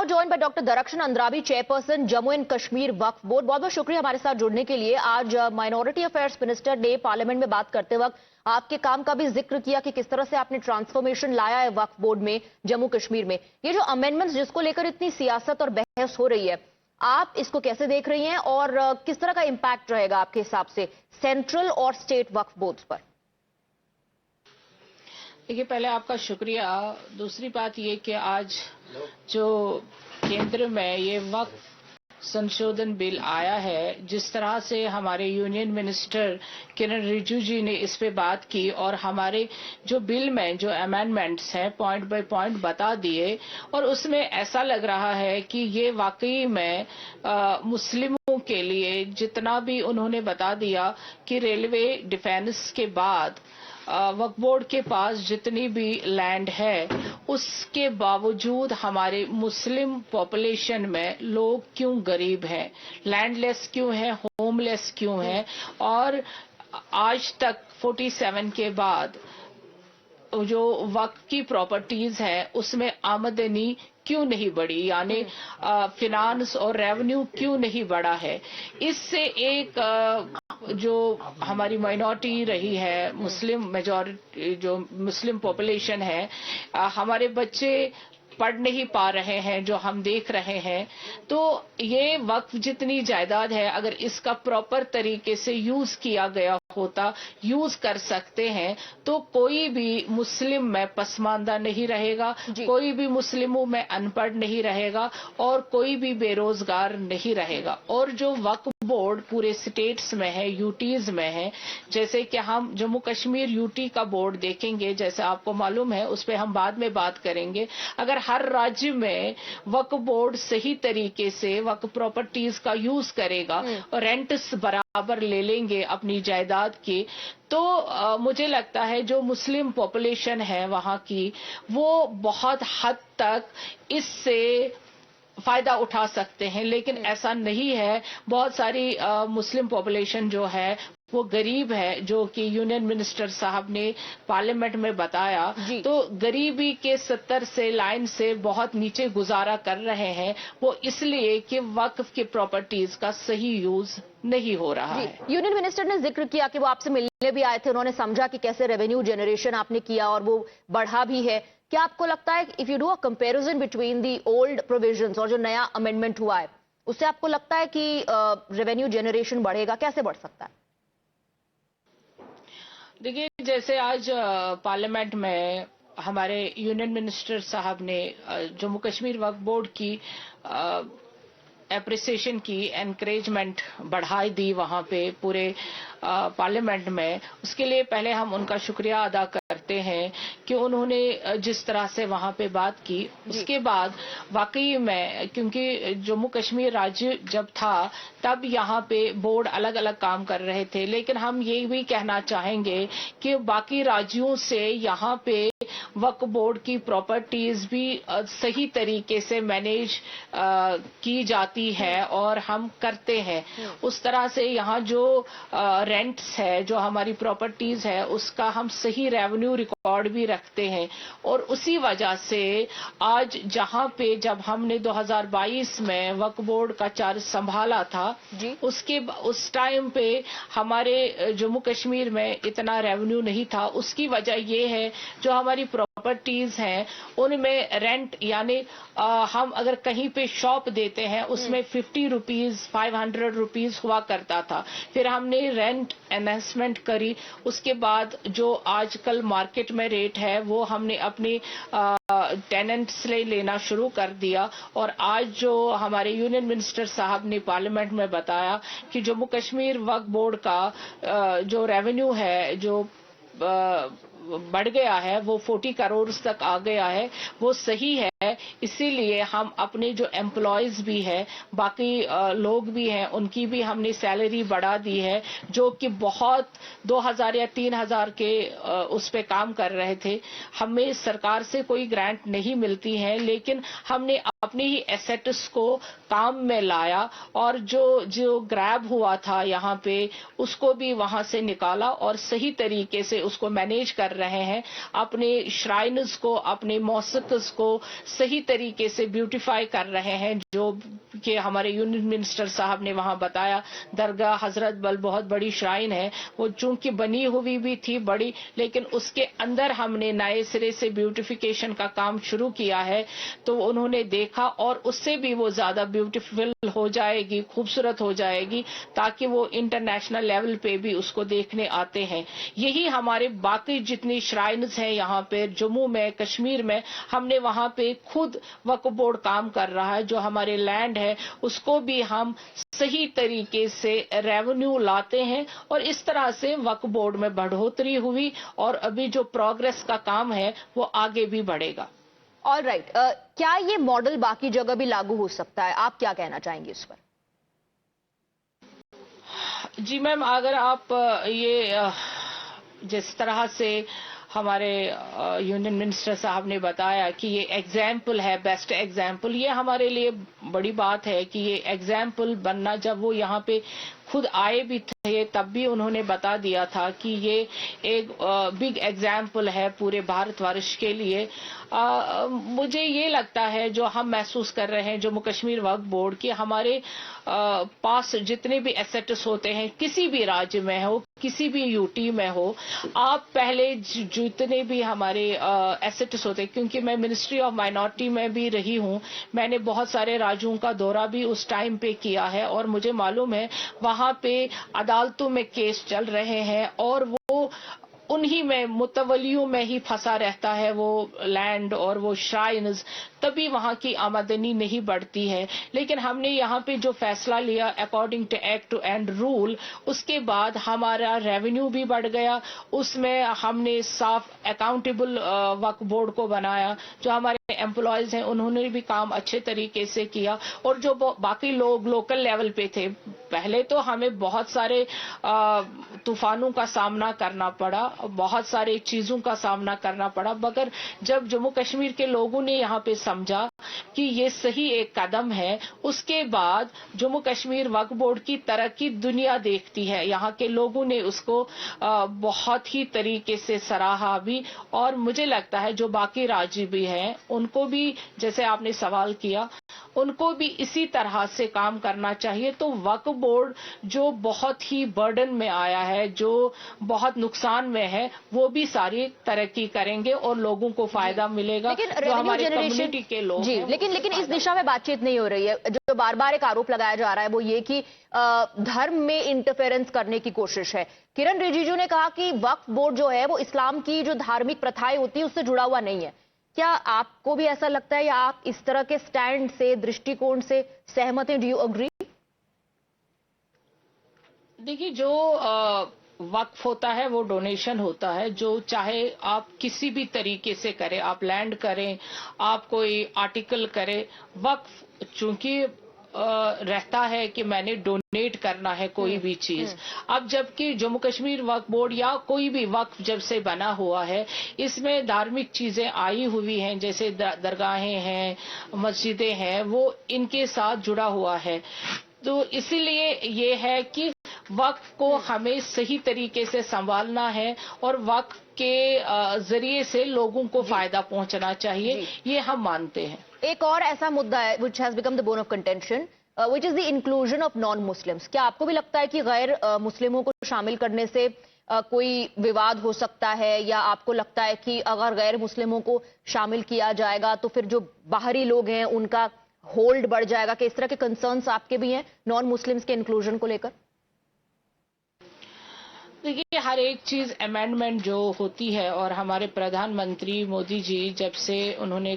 now joined by Dr. Darakshan Andrabi, Chairperson Jammu and Kashmir Waqf Board. बहुत बहुत शुक्रिया हमारे साथ जुड़ने के लिए। आज माइनॉरिटी अफेयर्स मिनिस्टर ने पार्लियामेंट में बात करते वक्त आपके काम का भी जिक्र किया कि किस तरह से आपने ट्रांसफॉर्मेशन लाया है वक्फ बोर्ड में जम्मू कश्मीर में। ये जो अमेंडमेंट्स जिसको लेकर इतनी सियासत और बहस हो रही है, आप इसको कैसे देख रही हैं और किस तरह का इम्पैक्ट रहेगा आपके हिसाब से सेंट्रल और स्टेट वक्फ बोर्ड्स पर? देखिए, पहले आपका शुक्रिया। दूसरी बात ये कि आज जो केंद्र में ये वक्फ संशोधन बिल आया है, जिस तरह से हमारे यूनियन मिनिस्टर किरण रिजिजू जी ने इस पे बात की और हमारे जो बिल में जो अमेंडमेंट्स हैं पॉइंट बाय पॉइंट बता दिए, और उसमें ऐसा लग रहा है कि ये वाकई में मुस्लिमों के लिए जितना भी उन्होंने बता दिया कि रेलवे डिफेंस के बाद वक्फ बोर्ड के पास जितनी भी लैंड है, उसके बावजूद हमारे मुस्लिम पॉपुलेशन में लोग क्यों गरीब हैं, लैंडलेस क्यों हैं, होमलेस क्यों हैं, और आज तक 47 के बाद जो वक्फ की प्रॉपर्टीज है उसमें आमदनी क्यों नहीं बढ़ी, यानी फिनांस और रेवेन्यू क्यों नहीं बढ़ा है। इससे एक जो हमारी माइनॉरिटी रही है, मुस्लिम मेजॉरिटी जो मुस्लिम पॉपुलेशन है, हमारे बच्चे पढ़ नहीं पा रहे हैं, जो हम देख रहे हैं। तो ये वक्फ जितनी जायदाद है, अगर इसका प्रॉपर तरीके से यूज किया गया होता, यूज कर सकते हैं, तो कोई भी मुस्लिम में पसमानदा नहीं रहेगा, कोई भी मुस्लिमों में अनपढ़ नहीं रहेगा और कोई भी बेरोजगार नहीं रहेगा। और जो वक्फ बोर्ड पूरे स्टेट्स में है, यूटीज में है, जैसे कि हम जम्मू कश्मीर यूटी का बोर्ड देखेंगे, जैसे आपको मालूम है, उस पर हम बाद में बात करेंगे। अगर हर राज्य में वक्फ बोर्ड सही तरीके से वक्फ प्रॉपर्टीज का यूज करेगा और रेंट्स बराबर ले लेंगे अपनी जायदाद की, तो मुझे लगता है जो मुस्लिम पॉपुलेशन है वहां की, वो बहुत हद तक इससे फायदा उठा सकते हैं। लेकिन ऐसा नहीं है। बहुत सारी मुस्लिम पॉपुलेशन जो है वो गरीब है, जो कि यूनियन मिनिस्टर साहब ने पार्लियामेंट में बताया, तो गरीबी के 70 से लाइन से बहुत नीचे गुजारा कर रहे हैं, वो इसलिए कि वक्फ की प्रॉपर्टीज का सही यूज नहीं हो रहा है। यूनियन मिनिस्टर ने जिक्र किया कि वो आपसे मिलने भी आए थे, उन्होंने समझा कि कैसे रेवेन्यू जनरेशन आपने किया और वो बढ़ा भी है। क्या आपको लगता है if you do a comparison between the old provisions और जो नया अमेंडमेंट हुआ है, उससे आपको लगता है कि रेवेन्यू जनरेशन बढ़ेगा? कैसे बढ़ सकता है? देखिए, जैसे आज पार्लियामेंट में हमारे यूनियन मिनिस्टर साहब ने जम्मू कश्मीर वक्फ बोर्ड की एप्रिसिएशन की, एनकरेजमेंट बढ़ाई दी वहां पे पूरे पार्लियामेंट में, उसके लिए पहले हम उनका शुक्रिया अदा करते हैं कि उन्होंने जिस तरह से वहां पे बात की। उसके बाद वाकई में, क्योंकि जम्मू कश्मीर राज्य जब था तब यहाँ पे बोर्ड अलग अलग काम कर रहे थे, लेकिन हम ये भी कहना चाहेंगे कि बाकी राज्यों से यहाँ पे वक्फ बोर्ड की प्रॉपर्टीज भी सही तरीके से मैनेज की जाती है और हम करते हैं। उस तरह से यहाँ जो रेंट्स है, जो हमारी प्रॉपर्टीज है, उसका हम सही रेवेन्यू रिकॉर्ड भी रखते हैं। और उसी वजह से आज जहाँ पे जब हमने 2022 में वक्फ बोर्ड का चार्ज संभाला था, उस टाइम पे हमारे जम्मू कश्मीर में इतना रेवेन्यू नहीं था। उसकी वजह ये है जो हमारी प्रॉपर्टीज हैं उनमें रेंट, यानी हम अगर कहीं पे शॉप देते हैं उसमें 50 रुपीज 500 रुपीज हुआ करता था। फिर हमने रेंट एनहेंसमेंट करी, उसके बाद जो आजकल मार्केट में रेट है वो हमने अपनी टेनेंट्स से लेना शुरू कर दिया। और आज जो हमारे यूनियन मिनिस्टर साहब ने पार्लियामेंट में बताया कि जम्मू कश्मीर वक्फ बोर्ड का जो रेवेन्यू है जो बढ़ गया है, वो 40 करोड़ तक आ गया है, वो सही है। इसीलिए हम अपने जो एम्प्लॉयज भी हैं, बाकी लोग भी हैं, उनकी भी हमने सैलरी बढ़ा दी है, जो कि बहुत 2000 या 3000 के उस पे काम कर रहे थे। हमें सरकार से कोई ग्रांट नहीं मिलती है, लेकिन हमने اپنی ہی ایسیٹس کو کام میں لایا اور جو گریب ہوا تھا یہاں پہ اس کو بھی وہاں سے نکالا اور صحیح طریقے سے اس کو مینیج کر رہے ہیں. اپنے شرائنز کو, اپنے موسیقز کو صحیح طریقے سے بیوٹیفائی کر رہے ہیں. جو کہ ہمارے یونین منسٹر صاحب نے وہاں بتایا, درگاہ حضرت بل بہت بڑی شرائن ہے, وہ چونکہ بنی ہوئی بھی تھی بڑی, لیکن اس کے اندر ہم نے نئے سرے سے بیوٹیفیکیشن کا کام شروع کیا ہے. تو انہوں نے دیکھا اور اس سے بھی وہ زیادہ بیوٹیفل ہو جائے گی, خوبصورت ہو جائے گی, تاکہ وہ انٹرنیشنل لیول پہ بھی اس کو دیکھنے آتے ہیں. یہی ہمارے باقی جتنی شرائنز ہیں یہاں پہ جموں میں, کشمیر میں, ہم نے وہاں پہ خود وقف بورڈ کام کر رہا ہے. جو ہمارے لینڈ ہے اس کو بھی ہم صحیح طریقے سے ریونیو لاتے ہیں اور اس طرح سے وقف بورڈ میں بڑھوتری ہوئی اور ابھی جو پروگرس کا کام ہے وہ آگے بھی بڑھے گا. آل رائٹ, کیا یہ ماڈل باقی جگہ بھی لاگو ہو سکتا ہے؟ آپ کیا کہنا چاہیں گے اس پر؟ جی میم, اگر آپ یہ جس طرح سے ہمارے یونین منسٹر صاحب نے بتایا کہ یہ ایگزامپل ہے, بیسٹ ایگزامپل, یہ ہمارے لیے بڑی بات ہے کہ یہ ایگزامپل بننا. جب وہ یہاں پہ خود آئے بھی تھے تب بھی انہوں نے بتا دیا تھا کہ یہ ایک بگ ایگزامپل ہے پورے بھارت ورش کے لیے. مجھے یہ لگتا ہے جو ہم محسوس کر رہے ہیں جموں کشمیر وقف بورڈ کے ہمارے پاس جتنے بھی ایسیٹس ہوتے ہیں کسی بھی راج میں ہو, کسی بھی یوٹی میں ہو, آپ پہلے جتنے بھی ہمارے ایسیٹس ہوتے, کیونکہ میں منسٹری آف مائنورٹی میں بھی رہی ہوں, میں نے بہت سارے راجوں کا دورہ بھی اس ٹائم پہ کیا ہے اور مجھے معلوم ہے وہاں پہ عدالتوں میں کیس چل رہے ہیں اور وہ انہی میں متولیوں میں ہی پھنسا رہتا ہے وہ لینڈ اور وہ شرائنز, تبھی وہاں کی آمدنی نہیں بڑھتی ہے. لیکن ہم نے یہاں پہ جو فیصلہ لیا according to act and rule, اس کے بعد ہمارا ریونیو بھی بڑھ گیا. اس میں ہم نے صاف اکاؤنٹیبل وقف بورڈ کو بنایا. جو ہمارے امپلائیز ہیں انہوں نے بھی کام اچھے طریقے سے کیا اور جو باقی لوگ لوکل لیول پہ تھے, پہلے تو ہمیں بہت سارے طوفانوں کا سامنا کرنا پڑا, بہت سارے چیزوں کا سامنا کرنا پڑا, مگر جب جموں کشمیر کے لوگوں نے یہاں پہ سمجھا کہ یہ صحیح ایک قدم ہے, اس کے بعد جموں کشمیر وقف بورڈ کی ترقی دنیا دیکھتی ہے. یہاں کے لوگوں نے اس کو بہت ہی طریقے سے سراہا بھی, اور مجھے لگتا ہے جو باقی راجی بھی ہیں ان کو بھی, جیسے آپ نے سوال کیا, ان کو بھی اسی طرح سے کام کرنا چاہیے. تو وقف بورڈ جو بہت ہی برڈن میں آیا ہے, جو بہت نقصان میں ہے, وہ بھی ساری ترقی کریں گے اور لوگوں کو فائدہ ملے گا. جو ہمارے کمیونٹی کے لوگ جی, لیکن اس دشا میں بات چیت نہیں ہو رہی ہے. جو بار بار ایک آروپ لگایا جا رہا ہے وہ یہ کہ دھرم میں انٹرفیرنس کرنے کی کوشش ہے. کرن رجیجو نے کہا کہ وقف بورڈ جو ہے وہ اسلام کی جو دھارمک پرتھائیں ہوتی ہیں اس سے جڑا ہوا نہیں ہے. کیا آپ کو بھی ایسا لگتا ہے یا آپ اس طرح کے سٹینڈ سے, درشٹی کون سے سہمت ہیں؟ Do you agree? دیکھیے, جو وقف ہوتا ہے وہ ڈونیشن ہوتا ہے. جو چاہے آپ کسی بھی طریقے سے کریں, آپ لینڈ کریں, آپ کوئی آرٹیکل کریں, وقف چونکہ رہتا ہے کہ میں نے ڈونیٹ کرنا ہے کوئی بھی چیز. اب جبکہ جموں کشمیر وقف بورڈ یا کوئی بھی وقف جب سے بنا ہوا ہے, اس میں دھارمک چیزیں آئی ہوئی ہیں, جیسے درگاہیں ہیں, مسجدیں ہیں, وہ ان کے ساتھ جڑا ہوا ہے. تو اسی لیے یہ ہے کہ وقف کو ہمیں صحیح طریقے سے سنبھالنا ہے اور وقف کے ذریعے سے لوگوں کو فائدہ پہنچنا چاہیے, یہ ہم مانتے ہیں. ایک اور ایسا مدعا ہے which has become the bone of contention, which is the inclusion of non-Muslims. کیا آپ کو بھی لگتا ہے کہ غیر مسلموں کو شامل کرنے سے کوئی وواد ہو سکتا ہے, یا آپ کو لگتا ہے کہ اگر غیر مسلموں کو شامل کیا جائے گا تو پھر جو باہری لوگ ہیں ان کا ہولڈ بڑھ جائے گا؟ کہ اس طرح کے کنسرنس آپ کے بھی ہیں نان مسلمس کے انکلوژن کو لے کر؟ دیکھیے, ہر ایک چیز امینڈمنٹ جو ہوتی ہے, اور ہمارے پردھان منتری مودی جی جب سے انہوں نے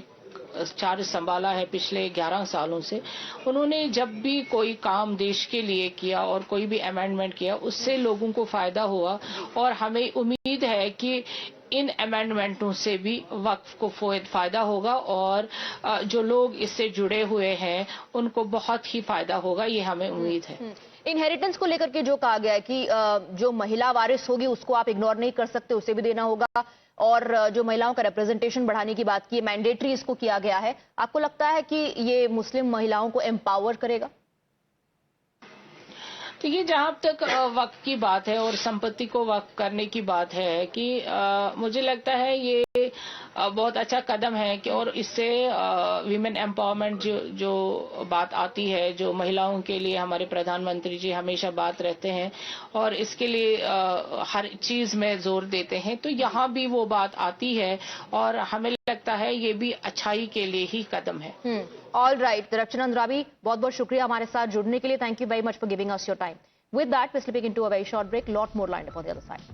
چارج سنبھالا ہے پچھلے 11 سالوں سے, انہوں نے جب بھی کوئی کام دیش کے لیے کیا اور کوئی بھی امینڈمنٹ کیا, اس سے لوگوں کو فائدہ ہوا. اور ہمیں امید ہے کہ ان امینڈمنٹوں سے بھی وقف کو فائدہ ہوگا اور جو لوگ اس سے جڑے ہوئے ہیں ان کو بہت ہی فائدہ ہوگا, یہ ہمیں امید ہے. इनहेरिटेंस को लेकर के जो कहा गया है कि जो महिला वारिस होगी उसको आप इग्नोर नहीं कर सकते, उसे भी देना होगा, और जो महिलाओं का रिप्रेजेंटेशन बढ़ाने की बात की है, मैंडेटरी इसको किया गया है, आपको लगता है कि ये मुस्लिम महिलाओं को एम्पावर करेगा? तो ये जहां तक वक्फ की बात है और संपत्ति को वक्फ करने की बात है कि मुझे लगता है ये बहुत अच्छा कदम है कि, और इससे वीमेन एम्पावरमेंट जो बात आती है, जो महिलाओं के लिए हमारे प्रधानमंत्री जी हमेशा बात रहते हैं और इसके लिए हर चीज में जोर देते हैं, तो यहाँ भी वो बात आती है और हमें लगता है ये भी अच्छाई के लिए ही कदम है। ऑल राइट, रचना अंद्राबी, बहुत बहुत शुक्रिया हमारे साथ जुड़ने के लिए. Thank you very much for giving us your time. With that, we're slipping into a very short break. Lot more lined up on the other side.